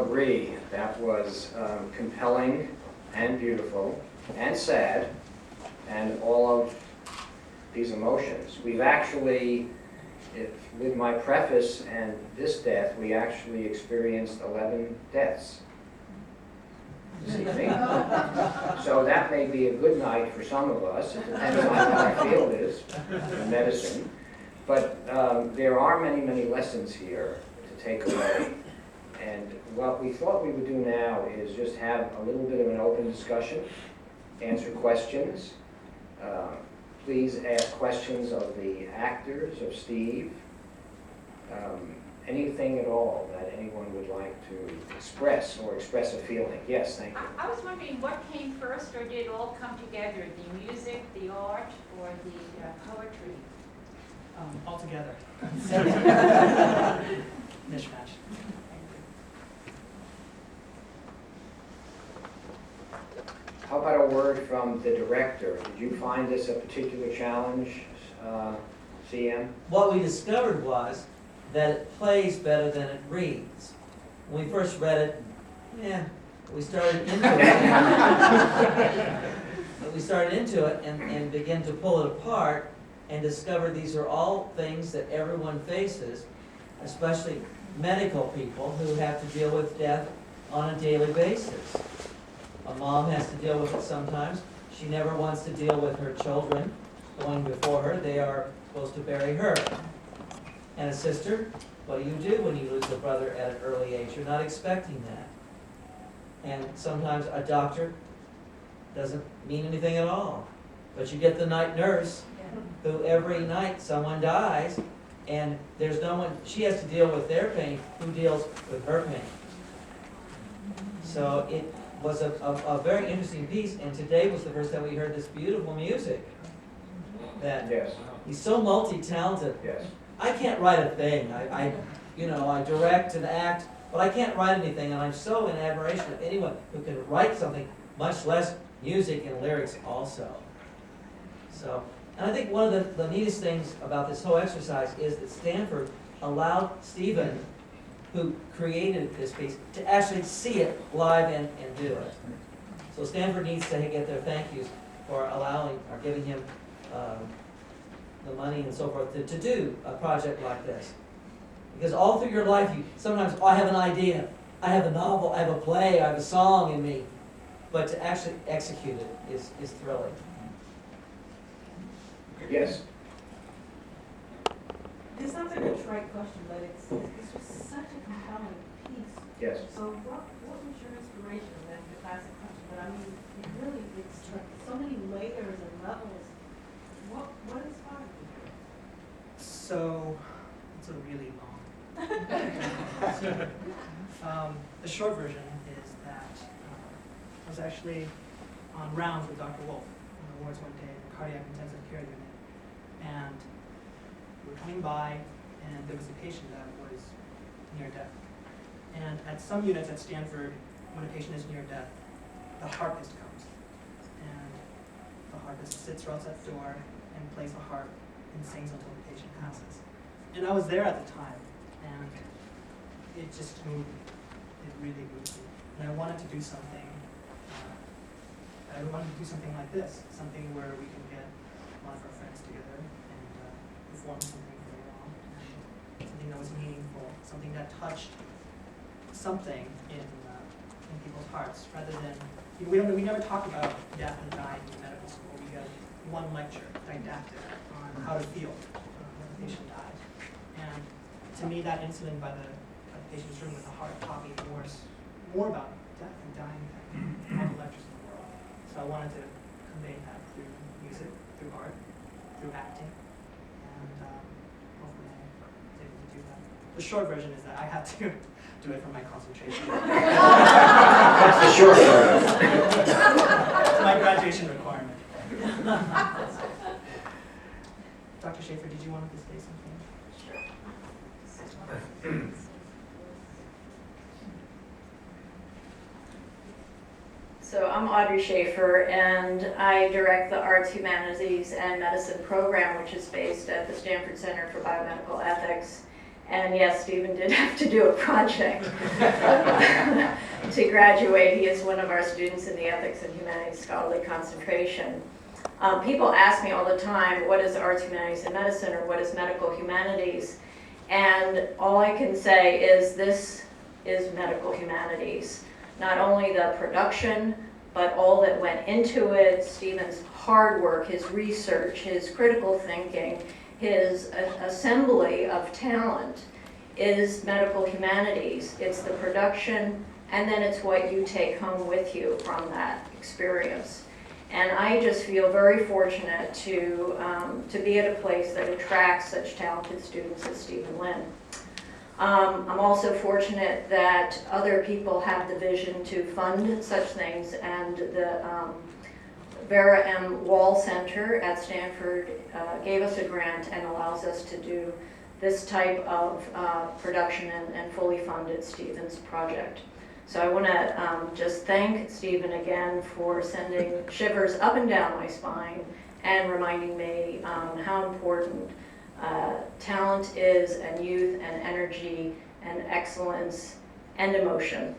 agree. That was compelling and beautiful and sad, and all of these emotions. We've actually, with my preface and this death, we actually experienced 11 deaths this evening. So that may be a good night for some of us. It depends on what our field is in medicine. But there are many, many lessons here to take away. And what we thought we would do now is just have a little bit of an open discussion, answer questions. Please ask questions of the actors, of Steve, anything at all that anyone would like to express or express a feeling. Yes, thank you. I was wondering what came first, or did it all come together? The music, the art, or the poetry? All together. Mishmash. How about a word from the director? Did you find this a particular challenge, CM? What we discovered was that it plays better than it reads. When we first read it, we started into it. But we started into it and began to pull it apart and discover these are all things that everyone faces, especially medical people who have to deal with death on a daily basis. A mom has to deal with it sometimes. She never wants to deal with her children going before her. They are supposed to bury her. And a sister, what do you do when you lose a brother at an early age? You're not expecting that. And sometimes a doctor doesn't mean anything at all. But you get the night nurse who every night someone dies and there's no one, she has to deal with their pain, who deals with her pain. So it was a very interesting piece, and today was the first time we heard this beautiful music. That Yes. he's so multi-talented. Yes. I can't write a thing. I direct and act, but I can't write anything, and I'm so in admiration of anyone who can write something, much less music and lyrics also. So, and I think one of the neatest things about this whole exercise is that Stanford allowed Stephen, who created this piece, to actually see it live and do it. So Stanford needs to get their thank yous for allowing or giving him the money and so forth to do a project like this. Because all through your life, sometimes, I have an idea, I have a novel, I have a play, I have a song in me. But to actually execute it is thrilling. Yes. This sounds like a trite question, but this was such a compelling piece. Yes. So what was your inspiration? That's the classic question, but I mean, it's like so many layers and levels. What inspired you? So, it's a really long. The short version is that I was actually on rounds with Dr. Wolf on the wards one day in the cardiac intensive care unit. And we were coming by, and there was a patient that was near death. And at some units at Stanford, when a patient is near death, the harpist comes. And the harpist sits right outside the door and plays the harp and sings until the patient passes. And I was there at the time, and it just moved me. It really moved me. And I wanted to do something. I wanted to do something like this, something where we can get a lot of our friends together and perform something very long, and something that was meaningful, something that touched something in people's hearts, rather than we never talk about death and dying in medical school. We get one lecture, didactic, on how to feel when a patient dies. And to me, that incident by the patient's room with the heart taught me more about death and dying than all the lectures in the world. So I wanted to convey that through music, through art, through acting, and hopefully I was able to do that. The short version is that I had to do it for my concentration. That's the short version. It's my graduation requirement. Dr. Schaefer, did you want to say something? Sure. So I'm Audrey Schaefer, and I direct the Arts, Humanities, and Medicine program, which is based at the Stanford Center for Biomedical Ethics. And yes, Stephen did have to do a project to graduate. He is one of our students in the Ethics and Humanities Scholarly Concentration. People ask me all the time, what is arts, humanities, and medicine, or what is medical humanities? And all I can say is this is medical humanities. Not only the production, but all that went into it, Stephen's hard work, his research, his critical thinking, his assembly of talent is medical humanities. It's the production, and then it's what you take home with you from that experience. And I just feel very fortunate to be at a place that attracts such talented students as Stephen Lin. I'm also fortunate that other people have the vision to fund such things, and the Vera M. Wall Center at Stanford gave us a grant and allows us to do this type of production and fully funded Stephen's project. So I want to just thank Stephen again for sending shivers up and down my spine and reminding me how important talent is, and youth and energy and excellence and emotion.